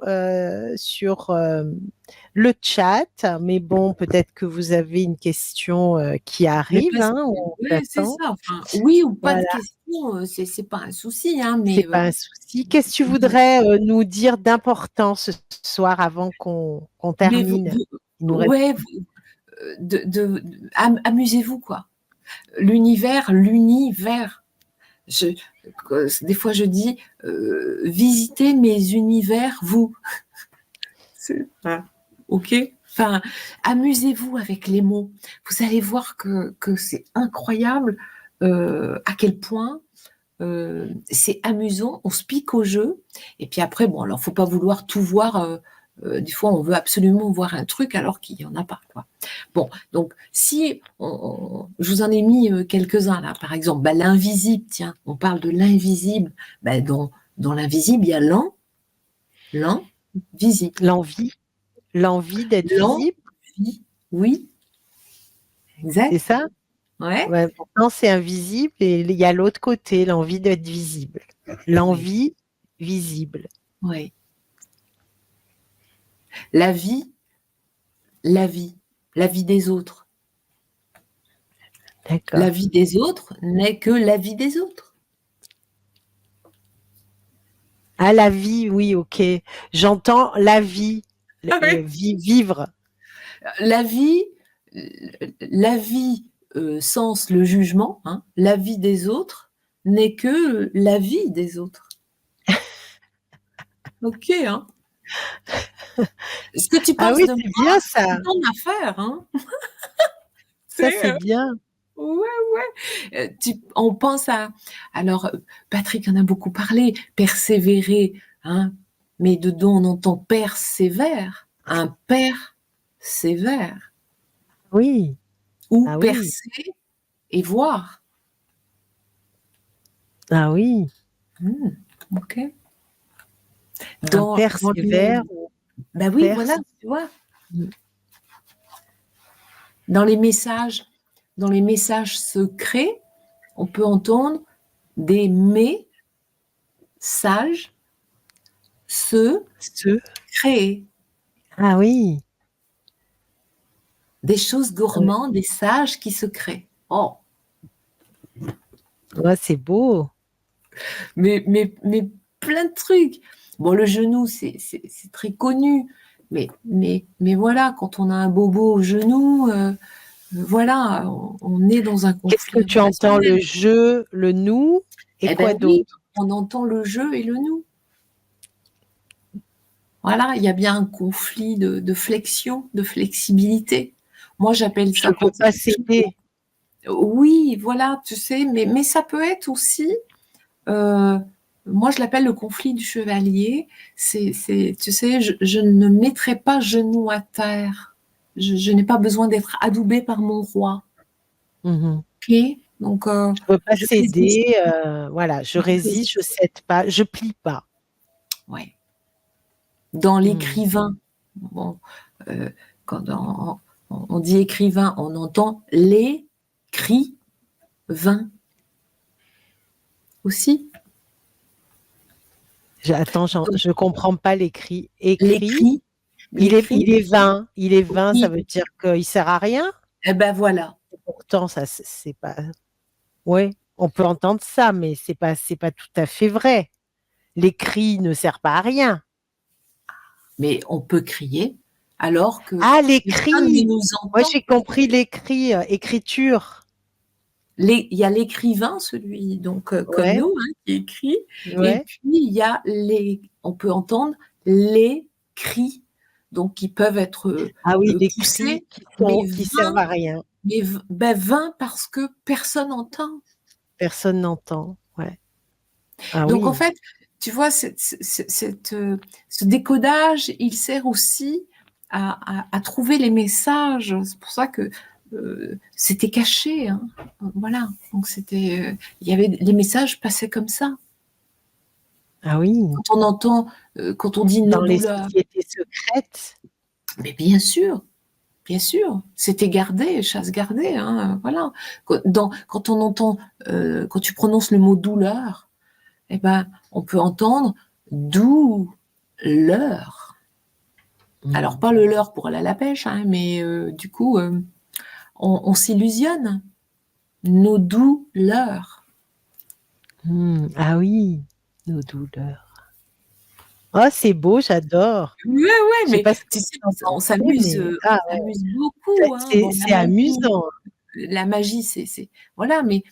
sur, le chat, mais bon, peut-être que vous avez une question, qui Mais arrive, parce hein, que on ouais, c'est t'attend. ça, enfin, oui ou pas de Voilà, questions, c'est pas un souci, hein, c'est mais pas un souci. Qu'est-ce que tu voudrais, nous dire d'important ce soir avant qu'on mais vous termine? vous Il nous reste ouais, amusez-vous, quoi. L'univers. Je des fois je dis, «Visitez mes univers, vous». C'est OK? Enfin, amusez-vous avec les mots. Vous allez voir que c'est incroyable, à quel point, c'est amusant, on se pique au jeu et puis après bon, alors faut pas vouloir tout voir, des fois on veut absolument voir un truc alors qu'il y en a pas, quoi. Bon, donc si je vous en ai mis, quelques-uns là, par exemple, l'invisible, tiens, on parle de l'invisible. Dans l'invisible, il y a visible. l'envie, l'envie d'être visible, L'envie, oui, c'est exact, ça? ouais, Ouais, pourtant c'est invisible et il y a l'autre côté, l'envie d'être visible. oui, L'envie visible. ouais. La vie, la vie, la vie des autres. La D'accord. vie des autres n'est que la vie des autres. Ah, la vie, oui, OK. J'entends la vie, Ah oui. vivre. La vie, la vie, sens le jugement, hein, la vie des autres n'est que la vie des autres. OK, hein. Ce que tu Ah penses oui, de c'est moi, bien ça. c'est ton affaire, hein. Ça, C'est, c'est bien. ouais, ouais. On pense à. Alors, Patrick en a beaucoup parlé, persévérer, hein, mais dedans on entend persévère, un père sévère, Oui. ou Ah oui. percer et voir. Ah oui. Ok. Un Dans, père dans les. sévère ou Ben oui, voilà, perse. tu vois. Mmh. Dans les messages, dans les messages secrets, on peut entendre des messages se Ce créer. ah oui. Des choses Ouais. gourmandes, des sages qui se créent. Oh, Ouais, c'est beau. mais plein de trucs. Bon, le genou, c'est très connu, mais voilà, quand on a un bobo au genou, voilà, on est dans un Qu'est-ce que conflit tu entends? Le relationnel. je, le nous et Eh quoi ben oui, d'autre? on entend le je et le nous. Voilà, il y a bien un conflit de flexion, de flexibilité. Moi, j'appelle Je ça veux quand pas céder. oui, voilà, tu sais, mais ça peut être aussi, euh, moi je l'appelle le conflit du chevalier. Tu sais, je ne mettrai pas genou à terre. Je n'ai pas besoin d'être adoubée par mon roi. Mhm. Ok, donc Je veux pas je résiste. céder. Voilà, je Je résiste, je résiste. cède pas, je plie pas. Ouais. Dans Hmm. l'écrivain, bon, euh, quand on dit écrivain, on entend les cris vains aussi. Attends, Donc, je comprends pas l'écrit. Écrit, l'écrit, l'écrit, il est vain, ça oui, veut dire qu'il sert à rien. eh ben voilà. Pourtant, ça, c'est pas. Ouais, on peut entendre ça, mais c'est pas tout à fait vrai. L'écrit ne sert pas à rien. Mais on peut crier alors que Ah, personne ne l'écrit! nous Moi, entend. j'ai compris l'écrit, écriture. Il y a l'écrivain, celui donc comme Ouais, nous, hein, qui écrit, et ouais. puis il y a on peut entendre les cris, donc qui peuvent être Ah oui, des cris poussés, mais qui servent à rien. ben, vains parce que personne n'entend. Personne n'entend. Ouais. Ah Donc en oui. fait, tu vois, ce décodage, il sert aussi à trouver les messages. C'est pour ça que c'était caché, hein. Voilà. Donc il y avait les messages passaient comme ça. Ah oui. Quand on entend, quand on dit nos Dans les douleurs, sociétés secrètes. mais bien sûr, c'était gardé, chasse gardée, hein, voilà. Quand on entend, quand tu prononces le mot douleur, eh ben, on peut entendre douleur. Alors, Hmm. pas le leurre pour aller à la pêche, hein, mais du coup, on s'illusionne. Nos douleurs. Hmm. Ah oui. Nos douleurs. Oh, c'est beau, j'adore. Ouais, ouais, Je sais mais pas ce que tu sais, tu en pensais, mais ah on ouais, s'amuse beaucoup, hein. Bon, c'est amusant. la magie, voilà, mais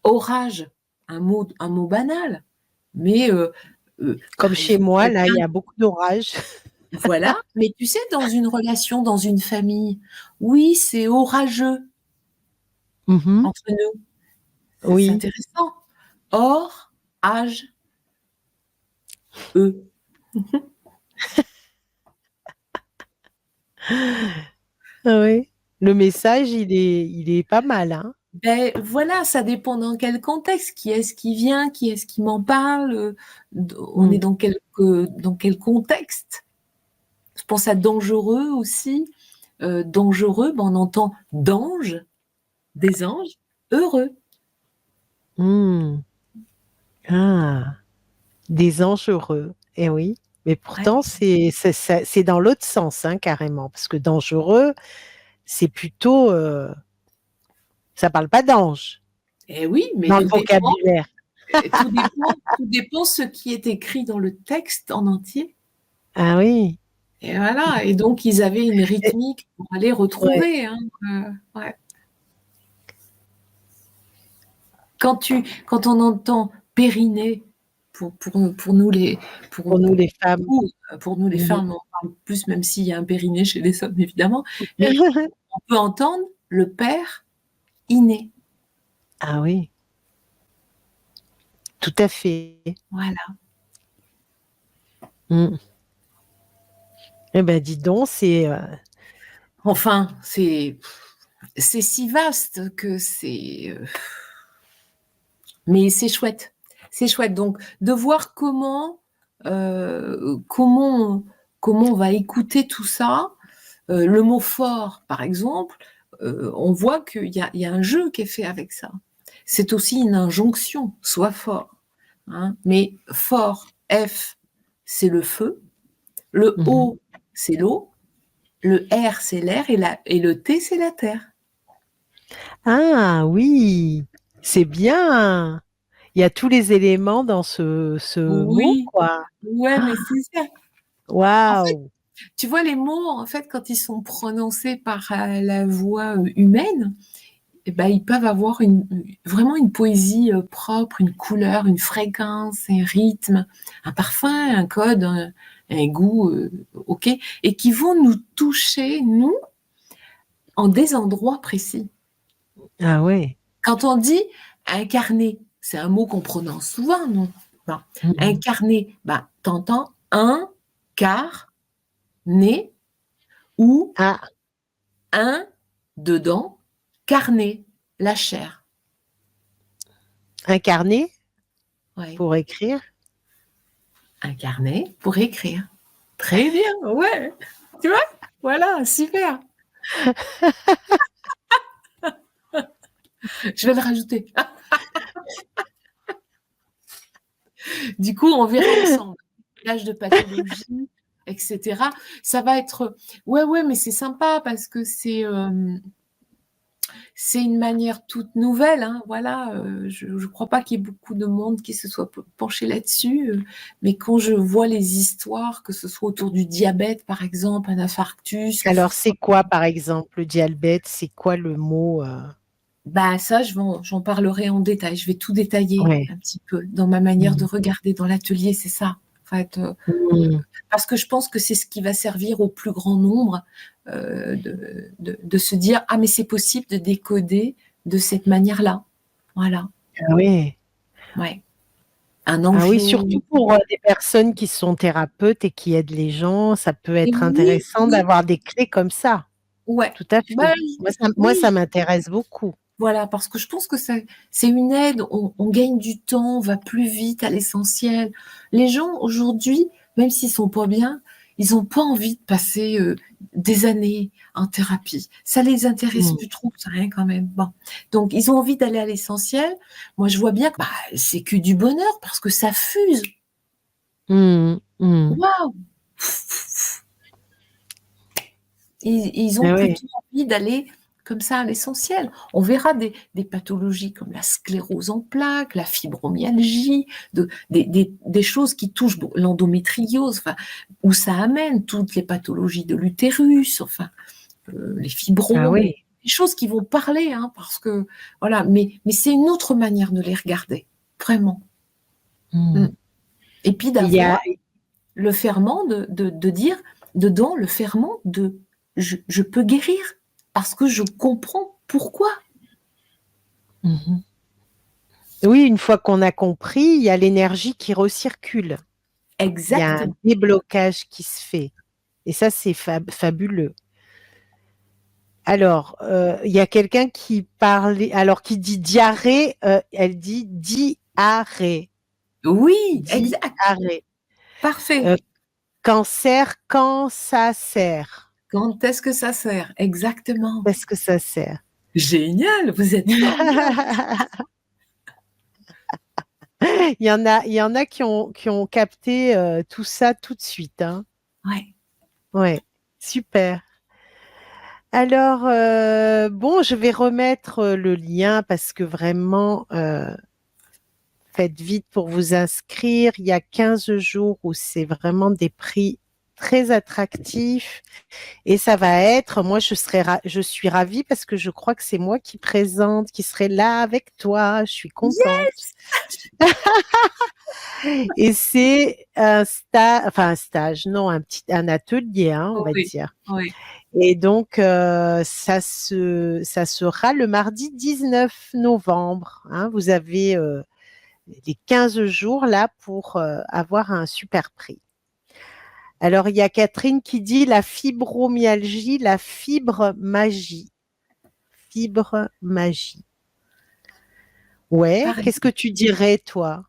orage, un mot banal, mais Comme par chez exemple, moi, là, il quelqu'un, y a beaucoup d'orages. voilà, mais tu sais, dans une relation, dans une famille, oui, c'est orageux Mhm. entre nous. C'est Oui. intéressant. Or, âge, eux. Ah oui. Le message, il est pas mal, hein. Ben voilà, ça dépend dans quel contexte. Qui est-ce qui vient? Qui est-ce qui m'en parle? On est Hmm. dans quel contexte? Je pense à dangereux aussi. Dangereux, ben on entend d'ange, des anges, heureux. Hmm. Ah, des anges heureux. Eh oui. Mais pourtant, Ouais. c'est dans l'autre sens, hein, carrément. Parce que dangereux, c'est plutôt, ça parle pas d'ange Eh oui, mais dans le vocabulaire. tout dépend ce qui est écrit dans le texte en entier. Ah oui. Et voilà. Et donc, ils avaient une Et- rythmique pour aller ouais. retrouver, hein. Ouais. Quand on entend périnée, pour nous Pour pour, nous, les femmes. beaucoup, pour nous les Mhm. femmes, on parle plus, même s'il y a un périnée chez les hommes, évidemment, mais on peut entendre le père inné. Ah oui, tout à fait. Voilà. Mm. Eh ben, dis donc, Enfin, c'est si vaste que c'est. Mais c'est chouette. C'est chouette. Donc, de voir comment, comment on va écouter tout ça. Le mot fort, par exemple, on voit il y a un jeu qui est fait avec ça. C'est aussi une injonction, sois fort, hein. Mais fort, F, c'est le feu, le Mhm. O, c'est l'eau, le R, c'est l'air, et le T, c'est la terre. Ah oui, c'est bien. Il y a tous les éléments dans ce mot, Oui, quoi. ouais, mais c'est ça. En fait, Waouh! tu vois, les mots, en fait, quand ils sont prononcés par la voix humaine, eh ben, ils peuvent avoir vraiment une poésie propre, une couleur, une fréquence, un rythme, un parfum, un code, un goût, ok, et qui vont nous toucher, nous, en des endroits précis. Ah ouais. Quand on dit incarner, c'est un mot qu'on prononce souvent, non? Bon. Mmh. Incarner, bah, t'entends un quart né ou Ah, un dedans, carnet, la chair. incarné Ouais. pour écrire? Un carnet pour écrire. Très bien, ouais. Tu vois? Voilà, super. Je vais le rajouter. Du coup, on verra ensemble. L'âge de pathologie, etc. Ça va être. Ouais, ouais, mais c'est sympa parce que c'est une manière toute nouvelle, hein, voilà. Je ne crois pas qu'il y ait beaucoup de monde qui se soit penché là-dessus, mais quand je vois les histoires, que ce soit autour du diabète, par exemple, un infarctus, que ce Alors, soit c'est quoi, par exemple, le diabète? C'est quoi le mot? bah ça, j'en parlerai en détail. Je vais tout détailler Ouais. un petit peu dans ma manière de Mmh. regarder dans l'atelier, c'est ça. En fait, Mmh. parce que je pense que c'est ce qui va servir au plus grand nombre de se dire ah mais c'est possible de décoder de cette manière-là. Voilà. Ah oui. Ouais. Un Ah oui, angio. surtout pour, des personnes qui sont thérapeutes et qui aident les gens, ça peut Et être oui, intéressant oui, d'avoir des clés comme ça. ouais. Tout à Bah, fait. Moi, ça oui, m'intéresse beaucoup. voilà, parce que je pense que c'est une aide, on gagne du temps, on va plus vite à l'essentiel. Les gens aujourd'hui, même s'ils sont pas bien, ils ont pas envie de passer des années en thérapie. Ça les intéresse Mmh. plus trop, ça rien quand même. Bon, donc ils ont envie d'aller à l'essentiel. Moi, je vois bien que bah, c'est que du bonheur parce que ça fuse. Mmh. Mmh. Waouh! Ils ont Ah ouais. plutôt envie d'aller comme ça à l'essentiel. On verra des pathologies comme la sclérose en plaques, la fibromyalgie, des choses qui touchent l'endométriose, enfin, où ça amène toutes les pathologies de l'utérus, enfin, les Ah fibromes, oui. des choses qui vont parler, hein, parce que voilà, mais c'est une autre manière de les regarder, vraiment. Mm. Mmh. Et puis Il y a d'avoir le ferment de dire dedans le ferment de je peux guérir parce que je comprends pourquoi. Mmh. Oui, une fois qu'on a compris, il y a l'énergie qui recircule. Il y a un Exactement. déblocage qui se fait et ça, c'est fabuleux. Alors, il y a quelqu'un qui parlait alors qui dit diarrhée, elle dit diarrhée, Oui, exact. diarrhée. Parfait. Heu, cancer, quand ça sert? Quand est-ce que ça sert? Exactement. Est-ce que ça sert? Génial, vous êtes formidable. Il y en a qui ont capté, tout ça tout de suite, hein. Ouais. Ouais, super. Alors, bon, je vais remettre, le lien parce que vraiment, faites vite pour vous inscrire. Il y a 15 jours où c'est vraiment des prix très attractifs et ça va être moi je suis ravie parce que je crois que c'est moi qui présente, qui serai là avec toi. Je suis contente Yes. et c'est un stage, non, un atelier, hein, on va Oui, dire. oui. Et donc, ça sera le mardi 19 novembre, hein. Vous avez, les 15 jours là pour, avoir un super prix. Alors, il y a Catherine qui dit: «La fibromyalgie, la fibre magie». Fibre magie. Ouais, Pareil. qu'est-ce que tu dirais toi?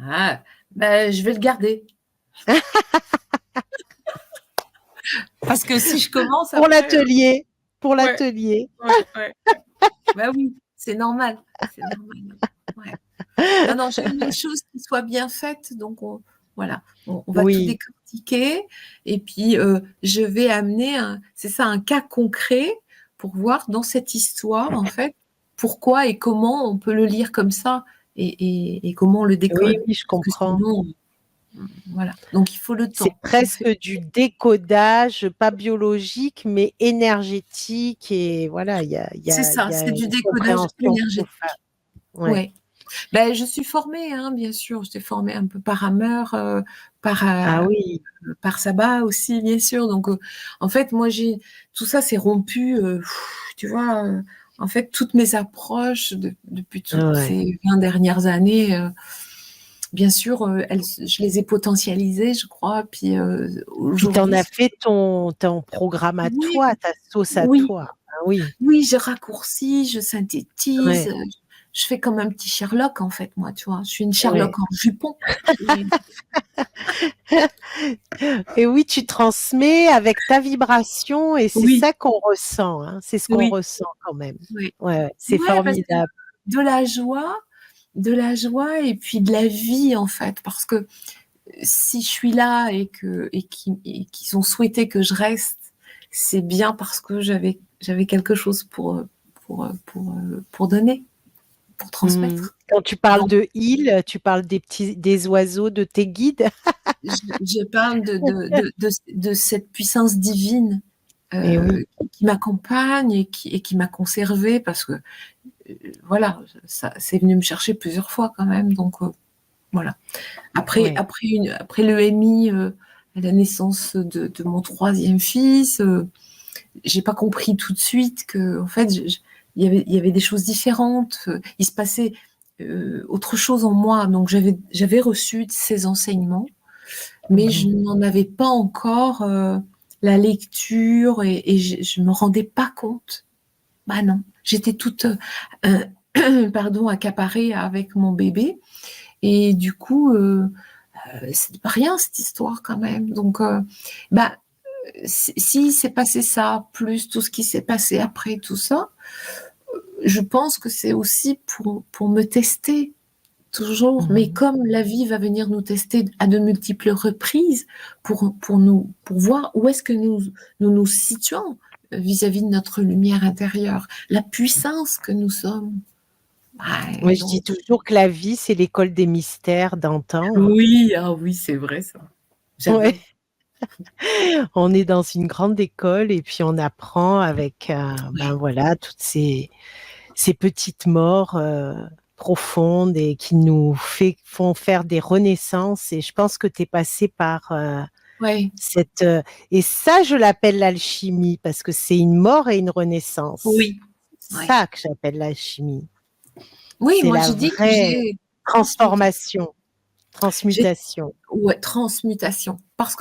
Ah, ben, je vais le garder. Parce que si je commence Pour après, l'atelier, pour ouais, l'atelier. ouais, ouais. Bah oui, c'est normal. C'est normal. Ouais. Non, non, j'aime les choses qui soient bien faites, donc voilà, on va tout Oui. décortiquer et puis je vais amener c'est ça, un cas concret pour voir dans cette histoire, en fait, pourquoi et comment on peut le lire comme ça et comment on le Oui, décode. oui, je Parce que comprends. sinon, voilà. Donc il faut le C'est temps. presque du décodage, pas biologique, mais énergétique. Et voilà, C'est il ça, y a c'est du une décodage compréhension profonde. énergétique. Ouais. Ouais. Ben, je suis formée, hein, bien sûr. J'étais formée un peu par Hammer, par, Ah oui. par Sabah aussi, bien sûr. Donc, en fait, moi, tout ça, c'est rompu. Tu vois, en fait, toutes mes approches depuis toutes Ouais. ces 20 dernières années, bien sûr, je les ai potentialisées, je crois. Puis Puis t'en aujourd'hui, as fait ton programme à oui, toi, ta sauce à oui, toi. Ah oui. oui, je raccourcis, je synthétise, Ouais. je fais comme un petit Sherlock, en fait, moi, tu vois. Je suis une Ouais. Sherlock en jupon. Et- Et oui, tu transmets avec ta vibration et c'est oui, ça qu'on ressent, hein. C'est ce qu'on oui, ressent quand même. oui. Ouais, ouais, c'est Ouais, parce que formidable. de de la joie et puis de la vie, en fait. Parce que si je suis là et qu'ils ont souhaité que je reste, c'est bien parce que j'avais quelque chose pour donner, pour Mmh. transmettre. Quand tu parles Donc, de île, tu parles des oiseaux, de tes guides? je parle de cette puissance divine Eh oui, qui m'accompagne et qui m'a conservée parce que voilà, ça c'est venu me chercher plusieurs fois quand même. Donc voilà. ouais. Après l'EMI, à la naissance de mon troisième fils, j'ai pas compris tout de suite que en fait il y avait des choses différentes. Il se passait autre chose en moi. Donc j'avais reçu ces enseignements, mais je Mmh. n'en avais pas encore la lecture et je me rendais pas compte. Bah non, j'étais toute pardon accaparée avec mon bébé et du coup c'est pas rien cette histoire quand même. Donc bah si c'est passé ça plus tout ce qui s'est passé après tout ça, je pense que c'est aussi pour me tester toujours, mais Mmh. comme la vie va venir nous tester à de multiples reprises pour voir où est-ce que nous situons vis-à-vis de notre lumière intérieure, la puissance que nous sommes. Moi, Ouais, je dis donc, toujours que la vie, c'est l'école des mystères d'antan, hein. oui, ah oui, c'est vrai ça. Ouais, J'adore. on est dans une grande école et puis on apprend avec, ben Ouais, voilà, toutes ces petites morts, profondes et qui nous font faire des renaissances et je pense que tu es passé par, ouais, cette, et ça, je l'appelle l'alchimie parce que c'est une mort et une renaissance. oui, C'est ouais. ça que j'appelle l'alchimie. Oui, C'est moi la je dis que vraie j'ai transmuté. transformation, J'ai transmutation. Ouais, transmutation. Parce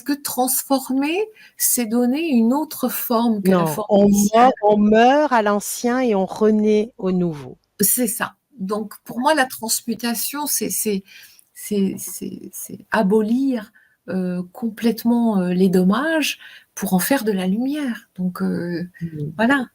que transformer, c'est donner une autre forme que la Non, forme initiale. on meurt à l'ancien et on renaît au nouveau. C'est ça. Donc, pour moi, la transmutation, c'est abolir complètement les dommages pour en faire de la lumière. Donc, Mm. voilà.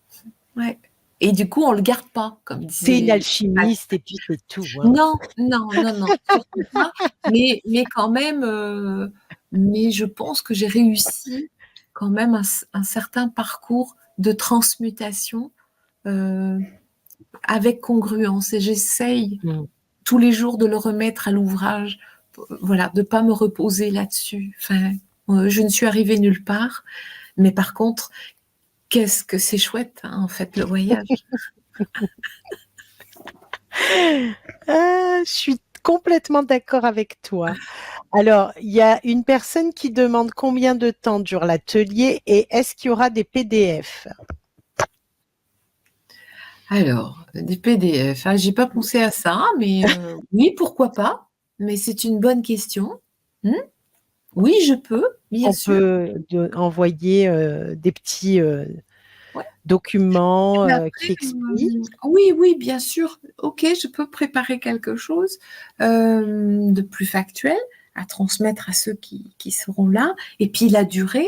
Ouais. Et du coup, on le garde pas, comme T'es une disait. alchimiste et puis c'est tout, hein. Non, non, non, non, surtout pas. Mais quand même, mais je pense que j'ai réussi quand même un certain parcours de transmutation euh, avec congruence. Et j'essaye Mm. tous les jours de le remettre à l'ouvrage, voilà, de pas me reposer là-dessus. Enfin, je ne suis arrivée nulle part, mais par contre, qu'est-ce que c'est chouette, hein, en fait, le voyage. Je suis complètement d'accord avec toi. Alors, il y a une personne qui demande combien de temps dure l'atelier et est-ce qu'il y aura des PDF? Alors, des PDF, hein, j'ai pas pensé à ça, mais oui, pourquoi pas? Mais c'est une bonne question. Hmm. Oui, je peux, bien On sûr. peut envoyer des petits Ouais. documents Mais qui après, expliquent. oui, oui, bien sûr. Ok, je peux préparer quelque chose de plus factuel à transmettre à ceux qui seront là. Et puis la durée,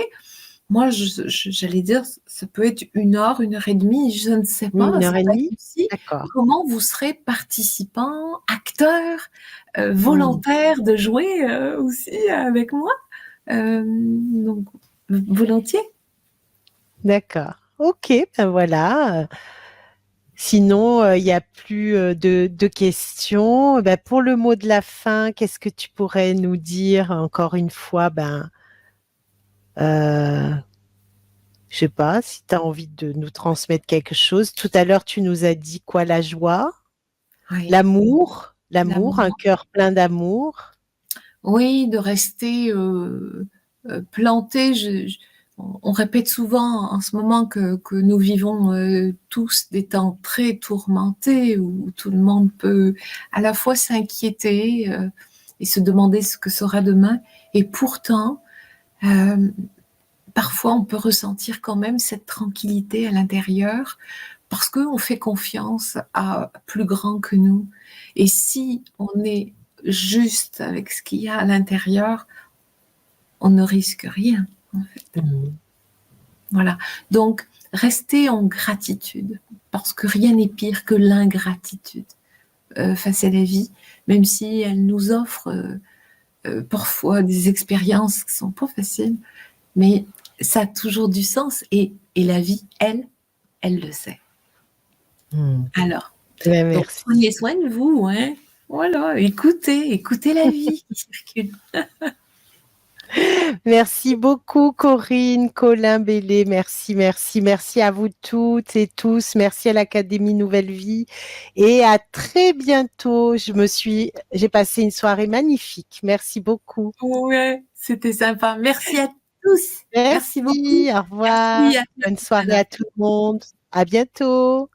moi, j'allais dire, ça peut être 1 heure et demie, je ne sais pas. Une Ça heure et va être demie? aussi D'accord. comment vous serez participant, acteur, Mm. volontaire de jouer aussi avec moi. Donc, volontiers. D'accord. Ok, ben voilà. Sinon, il n'y a plus de questions. Ben, pour le mot de la fin, qu'est-ce que tu pourrais nous dire encore une fois? Euh, je sais pas si tu as envie de nous transmettre quelque chose. Tout à l'heure, tu nous as dit quoi? La joie, Oui, l'amour, un l'amour. cœur plein d'amour. Oui, de rester planté. On répète souvent en ce moment que nous vivons tous des temps très tourmentés où tout le monde peut à la fois s'inquiéter et se demander ce que sera demain. Et pourtant, euh, parfois, on peut ressentir quand même cette tranquillité à l'intérieur parce qu'on fait confiance à plus grand que nous. Et si on est juste avec ce qu'il y a à l'intérieur, on ne risque rien, en fait. Mhm. Voilà. Donc, restez en gratitude, parce que rien n'est pire que l'ingratitude face à la vie, même si elle nous offre parfois des expériences qui sont pas faciles, mais ça a toujours du sens et la vie, elle le sait. Mhm. Alors, Ben, donc merci. prenez soin de vous, hein. Voilà, écoutez la vie qui circule. Merci beaucoup, Corinne, Colin, Bélé. Merci, merci, merci à vous toutes et tous. Merci à l'Académie Nouvelle Vie et à très bientôt. J'ai passé une soirée magnifique. Merci beaucoup. Ouais, c'était sympa. Merci à tous. Merci beaucoup. Merci, au revoir. Merci à Bonne tous. soirée à tout le monde. À bientôt.